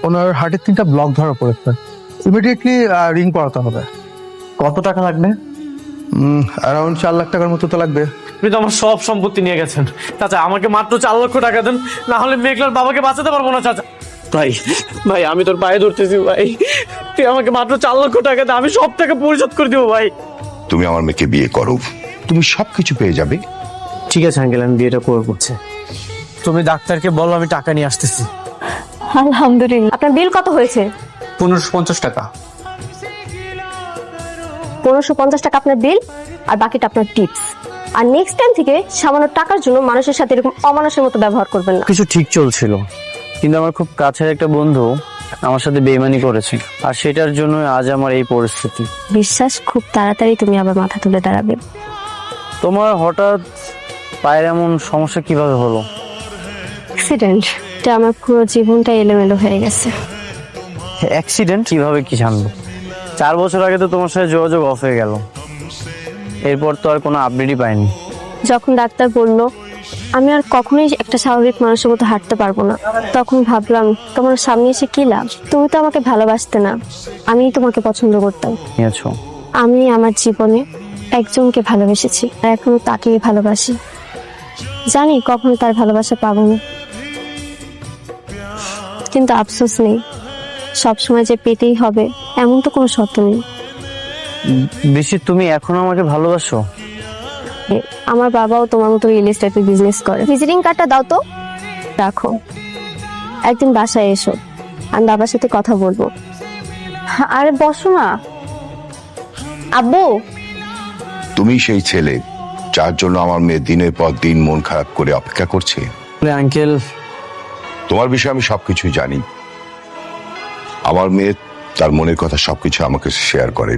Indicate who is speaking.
Speaker 1: ওনার হার্টের 3টা ব্লক ধরা পড়েছে, ইমিডিয়েটলি রিং করাতে হবে।
Speaker 2: কত টাকা লাগবে?
Speaker 1: অ্যারাউন্ড 4 লাখ টাকার মতো তো লাগবে।
Speaker 3: আপনি তো আমার সব সম্পত্তি নিয়ে গেছেন চাচা, আমাকে মাত্র 4 লক্ষ টাকা দেন, না হলে মেঘলার বাবাকে বাঁচাতে পারবো না চাচা। ভাই ভাই আমি তোর পায়ে ধরতেছি ভাই, তুই আমাকে মাত্র 4 লক্ষ টাকা দে, আমি সব টাকা পরিশোধ করে দিব ভাই।
Speaker 4: তুমি আমার মেয়েকে বিয়ে করো, তুমি সবকিছু পেয়ে যাবে।
Speaker 3: ঠিক আছে আঙ্কেল, আমি বিয়েটা করবো। তুমি ডাক্তারকে বলো আমি টাকা নিয়ে আসতেছি।
Speaker 5: আলহামদুলিল্লাহ। আপনার বিল কত হয়েছে?
Speaker 3: 1550 টাকা।
Speaker 5: 1550 টাকা আপনার বিল, আর বাকিটা আপনার টিপস। আর নেক্সট টাইম থেকে সামান্য টাকার জন্য মানুষের সাথে এরকম অমানুষের মতো ব্যবহার করবেন না।
Speaker 2: কিছু ঠিক চলছিল, কিন্তু আমার খুব কাছের একটা বন্ধু আমার সাথে বেইমানি করেছে, আর সেটার জন্য আজ আমার এই পরিস্থিতি।
Speaker 5: বিশ্বাস খুব তাড়াতাড়ি তুমি আবার মাথা তুলে দাঁড়াবে।
Speaker 2: তোমার হঠাৎ পায়ের এমন সমস্যা কিভাবে হলো?
Speaker 5: অ্যাক্সিডেন্ট, এটা আমার পুরো জীবনটা এলোমেলো হয়ে গেছে।
Speaker 2: অ্যাক্সিডেন্ট? কিভাবে কি জানবো? 4 বছর আগে তো তোমার সাথে যোগাযোগ অফ হয়ে গেল, এরপর তো আর কোনো আপডেটই পাইনি।
Speaker 5: যখন ডাক্তার বলল আমি আর কখনোই একটা স্বাভাবিক মানুষের মতো হাঁটতে পারবো না, তখন ভাবলাম তোমার সামনে এসে কি লাভ? তুমি তো আমাকে ভালোবাসতে না, আমিই তোমাকে পছন্দ করতাম।
Speaker 2: নিয়েছো?
Speaker 5: আমি আমার জীবনে একজনকে ভালোবেসেছি, আর এখনো তাকেই ভালোবাসি। জানি কখনো তার ভালোবাসা পাবো না, কিন্তু আফসোস নেই, সবসময় যে পেতেই হবে এমন তো কোনো শর্ত নেই।
Speaker 2: বেশি তুমি এখনো আমাকে ভালোবাসো?
Speaker 5: আমার বাবাও তোমার মতো রিয়েল এস্টেটের বিজনেস করে। ভিজিটিং কার্ডটা দাও তো। রাখো, একদিন বাসায় এসো, আমি বাবার সাথে কথা বলবো। আরে বসো না। আব্বু,
Speaker 4: তুমি সেই ছেলে যার জন্য আমার মেয়ে দিনের পর দিন মন খারাপ করে অপেক্ষা করছে।
Speaker 2: আঙ্কেল,
Speaker 4: তোমার বিষয়ে আমি সবকিছুই জানি। আমার মেয়ে তার মনের কথা সবকিছু আমাকে শেয়ার করে।